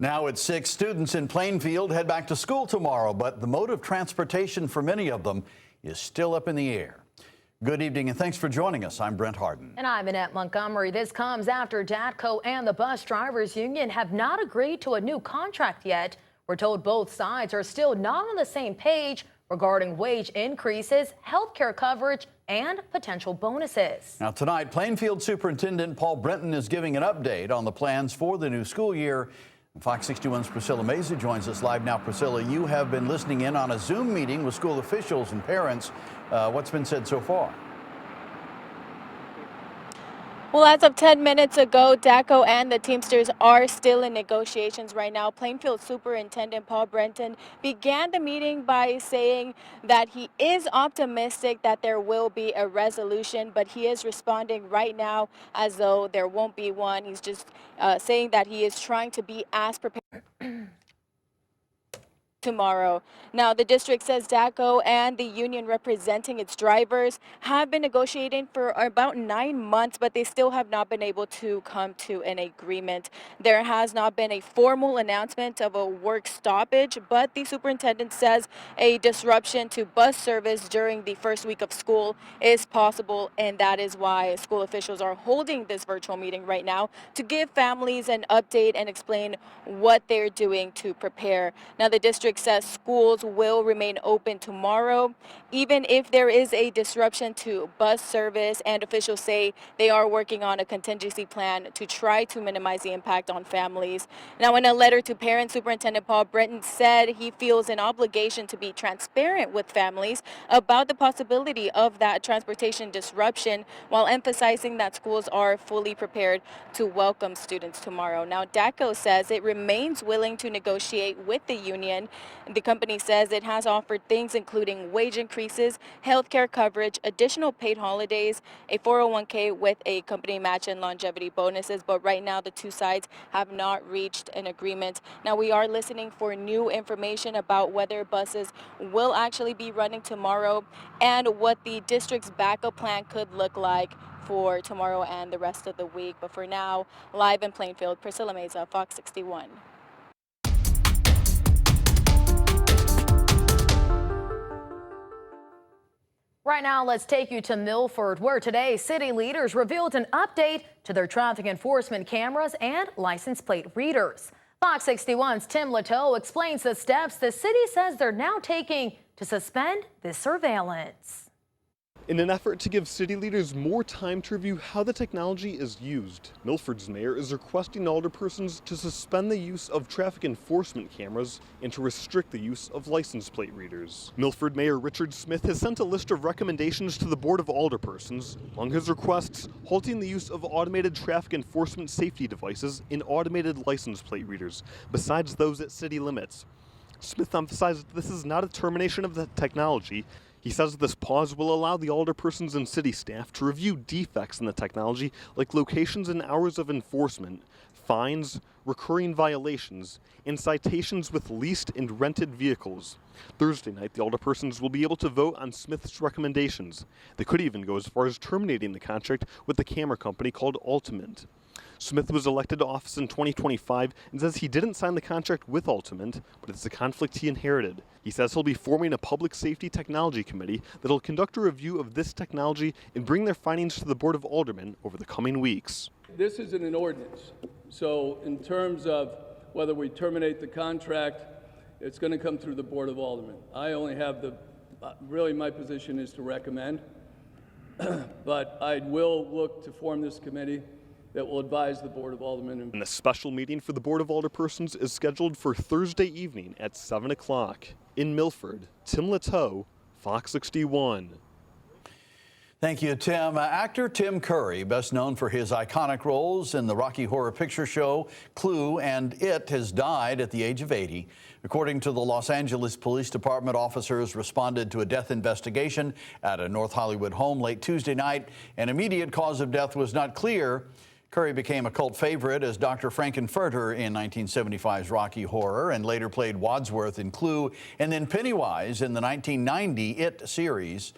Now at 6, students in Plainfield head back to school tomorrow, but the mode of transportation for many of them is still up in the air. Good evening and thanks for joining us. I'm Brent Harden. And I'm Annette Montgomery. This comes after DATCO and the Bus Drivers Union have not agreed to a new contract yet. We're told both sides are still not on the same page regarding wage increases, health care coverage, and potential bonuses. Now tonight, Plainfield Superintendent Paul Brenton is giving an update on the plans for the new school year. Fox 61's Priscilla Meza joins us live now. Priscilla, you have been listening in on a Zoom meeting with school officials and parents. What's been said so far? Well, as of 10 minutes ago, DATCO and the Teamsters are still in negotiations right now. Plainfield Superintendent Paul Brenton began the meeting by saying that he is optimistic that there will be a resolution, but he is responding right now as though there won't be one. He's just saying that he is trying to be as prepared tomorrow. Now, the district says DATCO and the union representing its drivers have been negotiating for about 9 months, but they still have not been able to come to an agreement. There has not been a formal announcement of a work stoppage, but the superintendent says a disruption to bus service during the first week of school is possible, and that is why school officials are holding this virtual meeting right now to give families an update and explain what they're doing to prepare. Now, the district says schools will remain open tomorrow, even if there is a disruption to bus service, and officials say they are working on a contingency plan to try to minimize the impact on families. Now, in a letter to parents, Superintendent Paul Brenton said he feels an obligation to be transparent with families about the possibility of that transportation disruption, while emphasizing that schools are fully prepared to welcome students tomorrow. Now, DATCO says it remains willing to negotiate with the union. The company says it has offered things including wage increases, health care coverage, additional paid holidays, a 401k with a company match, and longevity bonuses. But right now, the two sides have not reached an agreement. Now, we are listening for new information about whether buses will actually be running tomorrow and what the district's backup plan could look like for tomorrow and the rest of the week. But for now, live in Plainfield, Priscilla Meza, Fox 61. Right now, let's take you to Milford, where today city leaders revealed an update to their traffic enforcement cameras and license plate readers. Fox 61's Tim Lateau explains the steps the city says they're now taking to suspend this surveillance. In an effort to give city leaders more time to review how the technology is used, Milford's mayor is requesting alderpersons to suspend the use of traffic enforcement cameras and to restrict the use of license plate readers. Milford Mayor Richard Smith has sent a list of recommendations to the Board of Alderpersons. Among his requests, halting the use of automated traffic enforcement safety devices in automated license plate readers, besides those at city limits. Smith emphasized this is not a termination of the technology. He says this pause will allow the alderpersons and city staff to review defects in the technology like locations and hours of enforcement, fines, recurring violations, and citations with leased and rented vehicles. Thursday night, the alderpersons will be able to vote on Smith's recommendations. They could even go as far as terminating the contract with the camera company called Ultimate. Smith was elected to office in 2025 and says he didn't sign the contract with Ultimate, but it's a conflict he inherited. He says he'll be forming a public safety technology committee that'll conduct a review of this technology and bring their findings to the Board of Aldermen over the coming weeks. This isn't an ordinance, so in terms of whether we terminate the contract, it's going to come through the Board of Aldermen. I only have really my position is to recommend, but I will look to form this committee that will advise the Board of Aldermen. And a special meeting for the Board of Alderpersons is scheduled for Thursday evening at 7 o'clock. In Milford, Tim Lateau, Fox 61. Thank you, Tim. Actor Tim Curry, best known for his iconic roles in the Rocky Horror Picture Show, Clue, and It, has died at the age of 80. According to the Los Angeles Police Department, officers responded to a death investigation at a North Hollywood home late Tuesday night. An immediate cause of death was not clear. Curry became a cult favorite as Dr. Frankenfurter in 1975's Rocky Horror and later played Wadsworth in Clue and then Pennywise in the 1990 It series.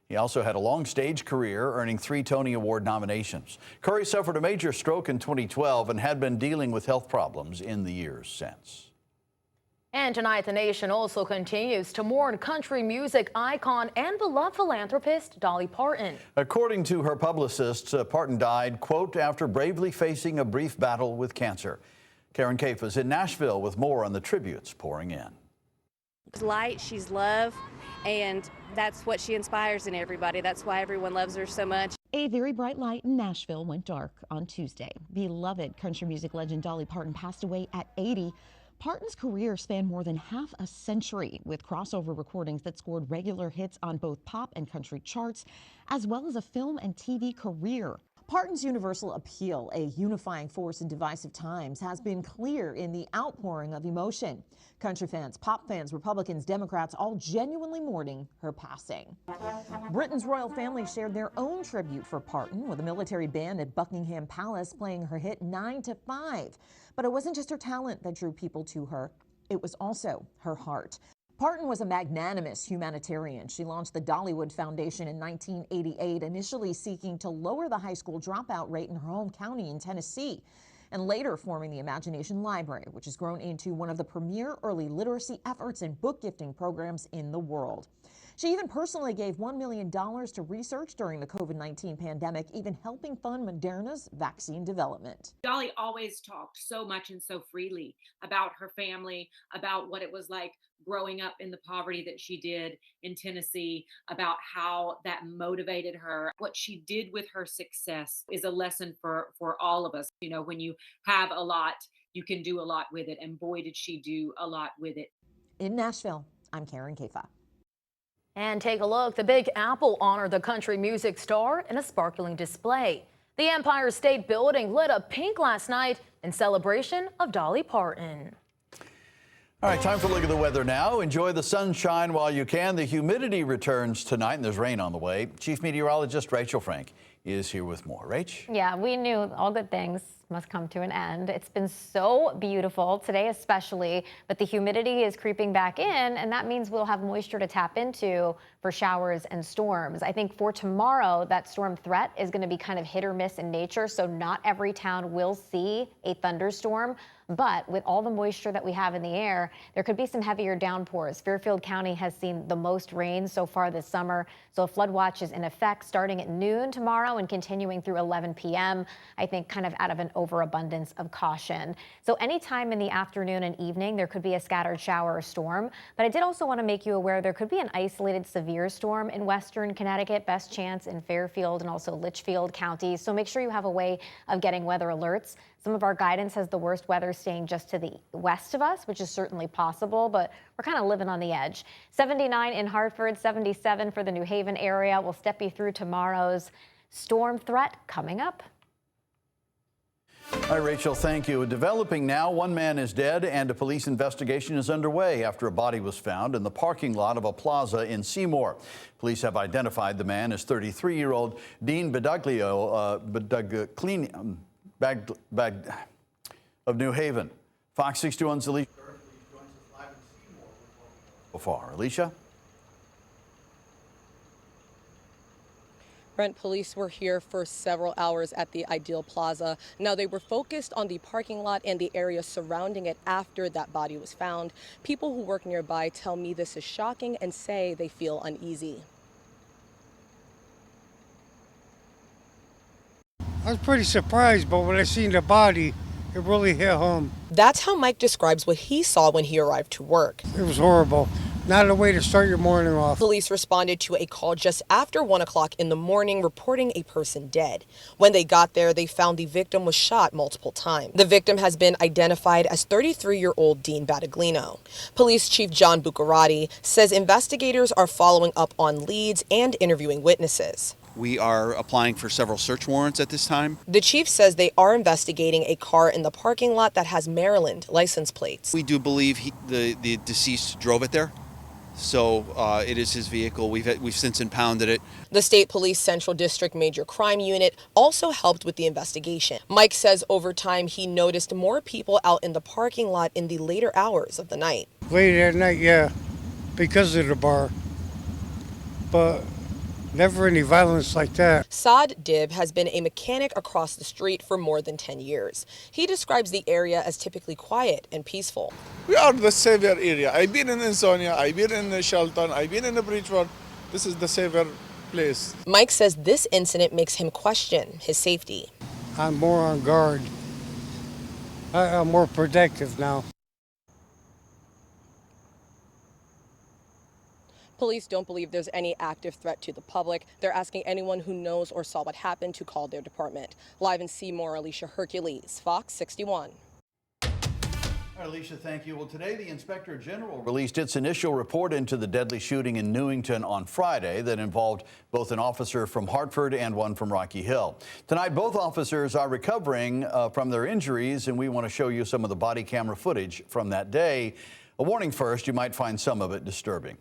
He also had a long stage career, earning 3 Tony Award nominations. Curry suffered a major stroke in 2012 and had been dealing with health problems in the years since. And tonight, the nation also continues to mourn country music icon and beloved philanthropist Dolly Parton. According to her publicist, Parton died, quote, after bravely facing a brief battle with cancer. Karen Kaif is in Nashville with more on the tributes pouring in. She's light, she's love, and that's what she inspires in everybody. That's why everyone loves her so much. A very bright light in Nashville went dark on Tuesday. Beloved country music legend Dolly Parton passed away at 80. Parton's career spanned more than half a century, with crossover recordings that scored regular hits on both pop and country charts, as well as a film and TV career. Parton's universal appeal, a unifying force in divisive times, has been clear in the outpouring of emotion. Country fans, pop fans, Republicans, Democrats, all genuinely mourning her passing. Britain's royal family shared their own tribute for Parton, with a military band at Buckingham Palace playing her hit 9 to 5. But it wasn't just her talent that drew people to her. It was also her heart. Parton was a magnanimous humanitarian. She launched the Dollywood Foundation in 1988, initially seeking to lower the high school dropout rate in her home county in Tennessee, and later forming the Imagination Library, which has grown into one of the premier early literacy efforts and book gifting programs in the world. She even personally gave $1 million to research during the COVID-19 pandemic, even helping fund Moderna's vaccine development. Dolly always talked so much and so freely about her family, about what it was like growing up in the poverty that she did in Tennessee, about how that motivated her. What she did with her success is a lesson for all of us. You know, when you have a lot, you can do a lot with it. And boy, did she do a lot with it. In Nashville, I'm Karen Kaif. And take a look. The Big Apple honored the country music star in a sparkling display. The Empire State Building lit up pink last night in celebration of Dolly Parton. All right, time for a look at the weather now. Enjoy the sunshine while you can. The humidity returns tonight, and there's rain on the way. Chief Meteorologist Rachel Frank is here with more. Rach? Yeah, we knew all good things must come to an end. It's been so beautiful today, especially, but the humidity is creeping back in, and that means we'll have moisture to tap into for showers and storms. I think for tomorrow, that storm threat is going to be kind of hit or miss in nature, so not every town will see a thunderstorm. But with all the moisture that we have in the air, there could be some heavier downpours. Fairfield County has seen the most rain so far this summer, so a flood watch is in effect starting at noon tomorrow and continuing through 11 p.m. I think kind of out of an overabundance of caution. So anytime in the afternoon and evening, there could be a scattered shower or storm. But I did also want to make you aware there could be an isolated severe storm in western Connecticut, best chance in Fairfield and also Litchfield counties. So make sure you have a way of getting weather alerts. Some of our guidance has the worst weather staying just to the west of us, which is certainly possible, but we're kind of living on the edge. 79 in Hartford, 77 for the New Haven area. We'll step you through tomorrow's storm threat coming up. Hi, Rachel, thank you. Developing now, one man is dead and a police investigation is underway after a body was found in the parking lot of a plaza in Seymour. Police have identified the man as 33-year-old Dean of New Haven. Fox 61's Alicia joins us live in Seymour so far. Alicia? Brent, police were here for several hours at the Ideal Plaza. Now, they were focused on the parking lot and the area surrounding it after that body was found. People who work nearby tell me this is shocking and say they feel uneasy. I was pretty surprised, but when I seen the body, it really hit home. That's how Mike describes what he saw when he arrived to work. It was horrible. Not a way to start your morning off. Police responded to a call just after 1 o'clock in the morning reporting a person dead. When they got there, they found the victim was shot multiple times. The victim has been identified as 33-year-old Dean Battaglino. Police Chief John Buccarati says investigators are following up on leads and interviewing witnesses. We are applying for several search warrants at this time. The chief says they are investigating a car in the parking lot that has Maryland license plates. We do believe the deceased drove it there. So it is his vehicle. We've since impounded it. The State Police Central District Major Crime Unit also helped with the investigation. Mike says over time he noticed more people out in the parking lot in the later hours of the night. Late at night, yeah, because of the bar. But Never any violence like that. Saad Dib has been a mechanic across the street for more than 10 years. He describes the area as typically quiet and peaceful. We are the safer area. I've been in Ansonia, I've been in Shelton, I've been in Bridgeport. This is the safer place. Mike says this incident makes him question his safety. I'm more on guard. I'm more protective now. Police don't believe there's any active threat to the public. They're asking anyone who knows or saw what happened to call their department. Live in Seymour, Alicia Hercules, Fox 61. All right, Alicia, thank you. Well, today the Inspector General released its initial report into the deadly shooting in Newington on Friday that involved both an officer from Hartford and one from Rocky Hill. Tonight, both officers are recovering from their injuries, and we want to show you some of the body camera footage from that day. A warning first, you might find some of it disturbing.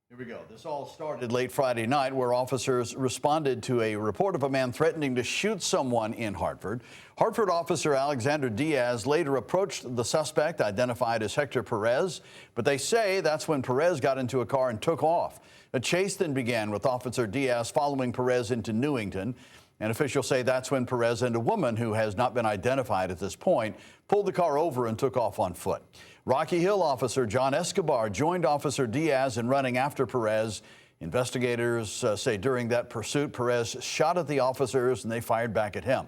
Here we go. This all started late Friday night where officers responded to a report of a man threatening to shoot someone in Hartford. Hartford officer Alexander Diaz later approached the suspect, identified as Hector Perez, but they say that's when Perez got into a car and took off. A chase then began with Officer Diaz following Perez into Newington. And officials say that's when Perez and a woman who has not been identified at this point pulled the car over and took off on foot. Rocky Hill officer John Escobar joined Officer Diaz in running after Perez. Investigators say during that pursuit, Perez shot at the officers and they fired back at him.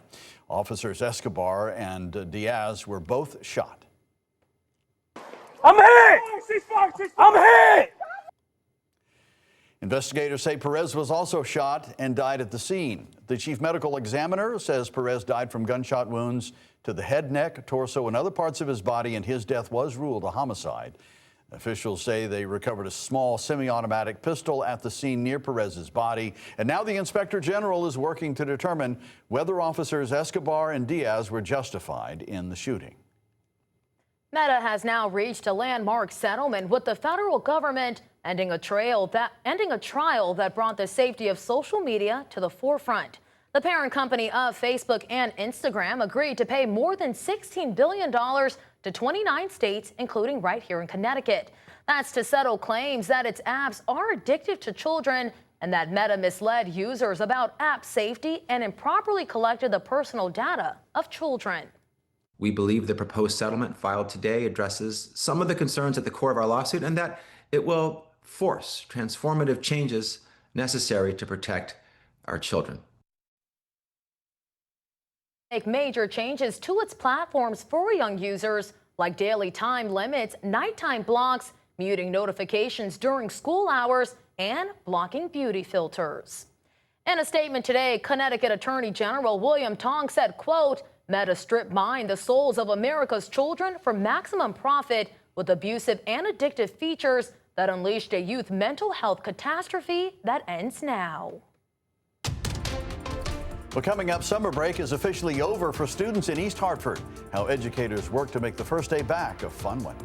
Officers Escobar and Diaz were both shot. I'm hit! I'm hit! Investigators say Perez was also shot and died at the scene. The chief medical examiner says Perez died from gunshot wounds to the head, neck, torso, and other parts of his body, and his death was ruled a homicide. Officials say they recovered a small semi-automatic pistol at the scene near Perez's body, and now the Inspector General is working to determine whether officers Escobar and Diaz were justified in the shooting. Meta has now reached a landmark settlement with the federal government, ending a trial that brought the safety of social media to the forefront. The parent company of Facebook and Instagram agreed to pay more than $16 billion to 29 states, including right here in Connecticut. That's to settle claims that its apps are addictive to children and that Meta misled users about app safety and improperly collected the personal data of children. We believe the proposed settlement filed today addresses some of the concerns at the core of our lawsuit and that it will force transformative changes necessary to protect our children. Make major changes to its platforms for young users, like daily time limits, nighttime blocks, muting notifications during school hours, and blocking beauty filters. In a statement today, Connecticut Attorney General William Tong said, quote, Meta strip mined the souls of America's children for maximum profit with abusive and addictive features that unleashed a youth mental health catastrophe that ends now. Well, coming up, summer break is officially over for students in East Hartford. How educators work to make the first day back a fun one.